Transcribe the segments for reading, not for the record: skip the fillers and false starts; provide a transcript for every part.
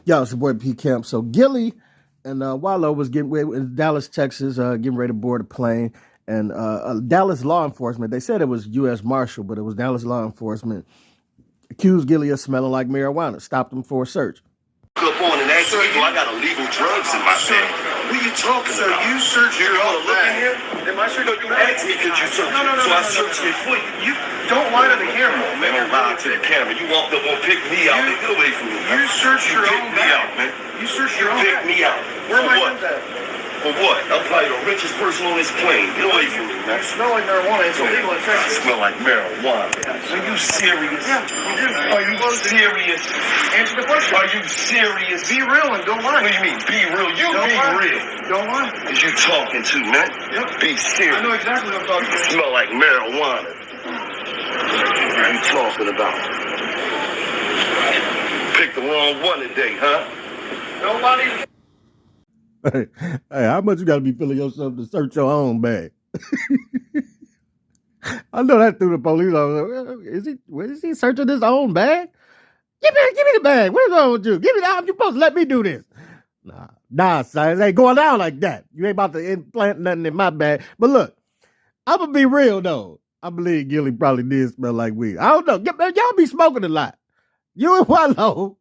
Yo, it's your boy P Camp. So Gilly and Wallow was getting in Dallas, Texas, getting ready to board a plane. And Dallas law enforcement, they said it was U.S. Marshal, but it was Dallas law enforcement, accused Gilly of smelling like marijuana, stopped him for a search. Up on and ask people, I got illegal drugs in my bag. What are you talking about? You search your own bag. Am I sure you asked me because you searched it? So I searched it for you. You don't lie to the camera. Man, don't lie to the camera. You walked up and pick me out. Get away from me. You searched your own bag. Man. You searched your own bag. Pick me out. Where am I doing that? For what? I'm probably the richest person on this plane. Get away from me, man. You smell like marijuana. It's illegal in Texas. I smell like marijuana. Are you serious? Yeah, you do. Are you serious? Answer the question. Are you serious? Be real and don't lie. What do you mean, be real? You don't be real. Don't lie. Is you talking to, man? Yep. Be serious. I know exactly what I'm talking about. Smell like marijuana. What are you talking about? Picked the wrong one today, huh? Nobody... Hey, how much you got to be feeling yourself to search your own bag? I know that through the police officer. Is he searching his own bag? Give me the bag. What's wrong with you? Give me that. You're supposed to let me do this. Nah, son. It ain't going down like that. You ain't about to implant nothing in my bag. But look, I'm going to be real, though. I believe Gilly probably did smell like weed. I don't know. Y'all be smoking a lot. You and Wallow.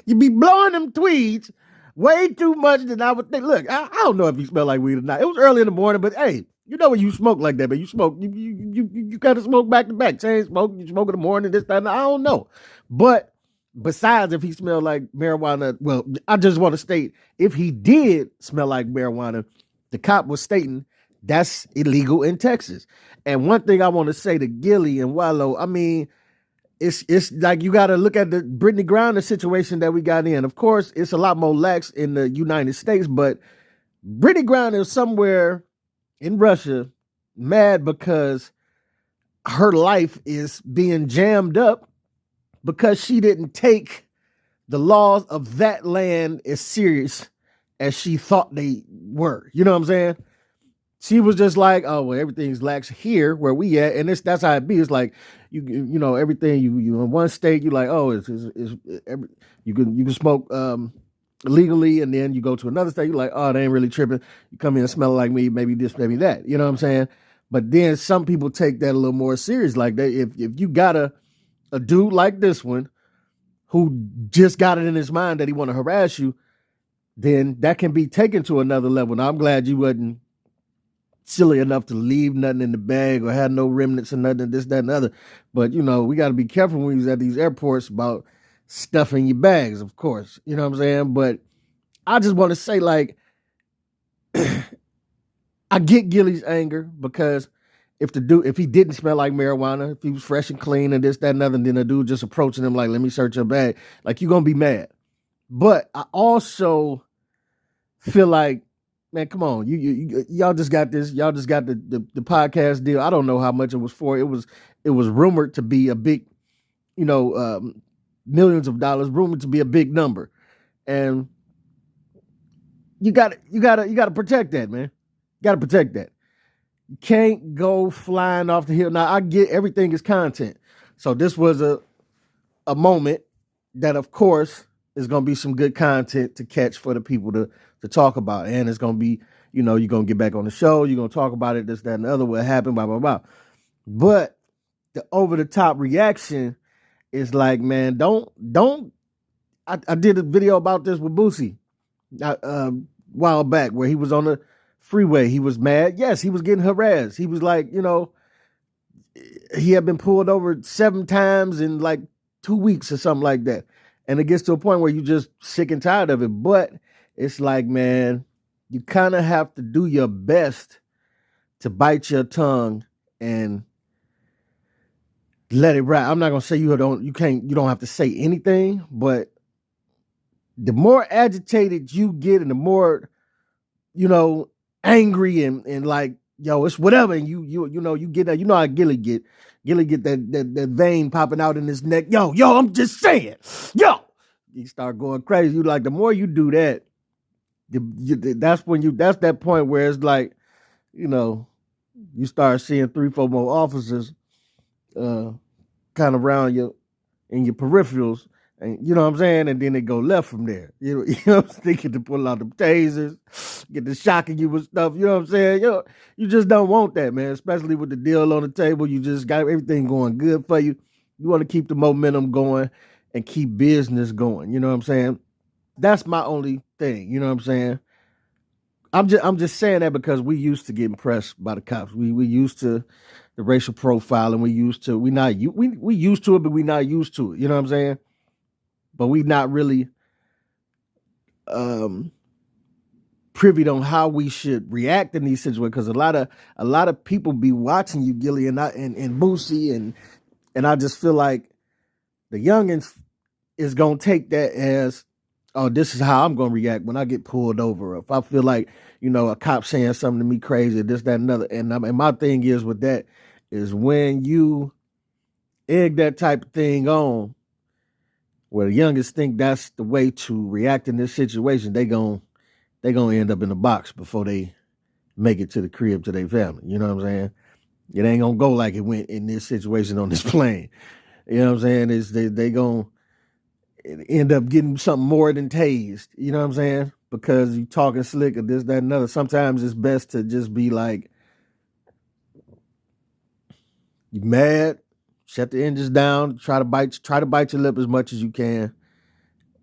You be blowing them tweeds way too much than I would think. Look, I don't know if he smelled like weed or not. It was early in the morning, but hey, you know when you smoke like that, but you smoke, you kind of smoke back to back. Chain smoke, you smoke in the morning, this, that, and I don't know. But besides if he smelled like marijuana, well, I just want to state, if he did smell like marijuana, the cop was stating that's illegal in Texas. And one thing I want to say to Gilly and Wallow, I mean, it's like you got to look at the Brittany Griner situation that we got in. Of course, it's a lot more lax in the United States, but Brittany Griner is somewhere in Russia mad because her life is being jammed up because she didn't take the laws of that land as serious as she thought they were. You know what I'm saying? She was just like, oh, well, everything's lax here where we at. And that's how it be. It's like, you know, everything you in one state, you like, oh, you can smoke legally. And then you go to another state, you're like, oh, they ain't really tripping. You come in and smell like me, maybe this, maybe that. You know what I'm saying? But then some people take that a little more serious. Like if you got a dude like this one who just got it in his mind that he want to harass you, then that can be taken to another level. Now, I'm glad you wasn't silly enough to leave nothing in the bag or have no remnants or nothing, this, that, and the other. But, you know, we got to be careful when we're at these airports about stuffing your bags, of course. You know what I'm saying? But I just want to say, like, I get Gilly's anger because if he didn't smell like marijuana, if he was fresh and clean and this, that, and other, and then a dude just approaching him like, let me search your bag, like, you're going to be mad. But I also feel like, man, come on, y'all just got this. Y'all just got the podcast deal. I don't know how much it was for. It was rumored to be a big, you know, millions of dollars, rumored to be a big number, and you got to protect that, man. You got to protect that. You can't go flying off the hill. Now I get everything is content, so this was a moment that, of course, is going to be some good content to catch for the people to talk about. And it's going to be, you know, you're going to get back on the show. You're going to talk about it, this, that, and the other, what happened, blah, blah, blah. But the over-the-top reaction is like, man, don't. I did a video about this with Boosie a while back where he was on the freeway. He was mad. Yes, he was getting harassed. He was like, you know, he had been pulled over 7 times in like 2 weeks or something like that. And it gets to a point where you're just sick and tired of it. But it's like, man, you kind of have to do your best to bite your tongue and let it ride. I'm not gonna say you don't have to say anything, but the more agitated you get and the more, you know, angry and like, yo, it's whatever, and you get that, you know how Gilly get that vein popping out in his neck. Yo, I'm just saying, yo, you start going crazy. You like, the more you do that, that's that point where it's like, you know, you start seeing 3-4 more officers kind of around you in your peripherals, And you know what I'm saying? And then they go left from there. You know I'm thinking to pull out them tasers, get the shocking you with stuff. You know what I'm saying? You just don't want that, man. Especially with the deal on the table. You just got everything going good for you. You want to keep the momentum going and keep business going. You know what I'm saying? That's my only thing. You know what I'm saying? I'm just saying that because we used to getting pressed by the cops. We used to the racial profiling. We used to we used to it, but we not used to it. You know what I'm saying? But we not really privy on how we should react in these situations because a lot of people be watching you, Gilly, and Boosie, and I just feel like the youngins is gonna take that as, oh, this is how I'm gonna react when I get pulled over. If I feel like, a cop saying something to me crazy, this, that, and another. And my thing is with that is when you egg that type of thing on, where the youngest think that's the way to react in this situation, they gonna end up in the box before they make it to the crib to their family. You know what I'm saying? It ain't gonna go like it went in this situation on this plane. You know what I'm saying? It's they gonna end up getting something more than tased. You know what I'm saying? Because you talking slick or this, that, and other. Sometimes it's best to just be like, you mad, shut the engines down, try to bite your lip as much as you can,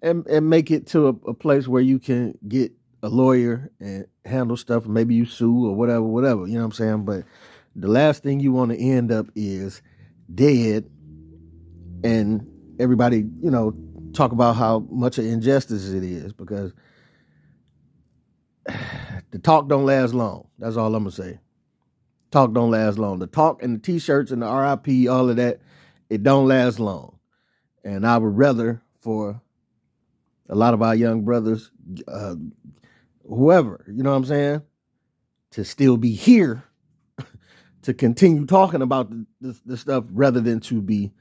and make it to a place where you can get a lawyer and handle stuff. Maybe you sue or whatever. You know what I'm saying? But the last thing you want to end up is dead, and everybody, talk about how much of injustice it is, because the talk don't last long. That's all I'm gonna say. Talk don't last long. The talk and the t-shirts and the RIP, all of that, it don't last long. And I would rather for a lot of our young brothers, whoever, you know what I'm saying, to still be here to continue talking about the stuff rather than to be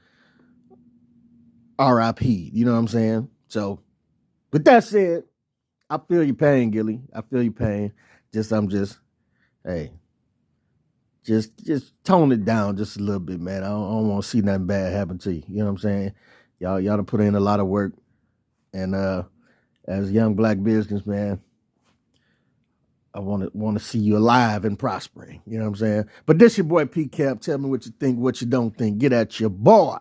RIP. You know what I'm saying? So, with that said, I feel your pain, Gilly. I feel your pain. Hey, just tone it down just a little bit, man. I don't want to see nothing bad happen to you. You know what I'm saying? Y'all done put in a lot of work. And as a young black businessman, I want to see you alive and prospering. You know what I'm saying? But this your boy P Cap. Tell me what you think, what you don't think. Get at your boy.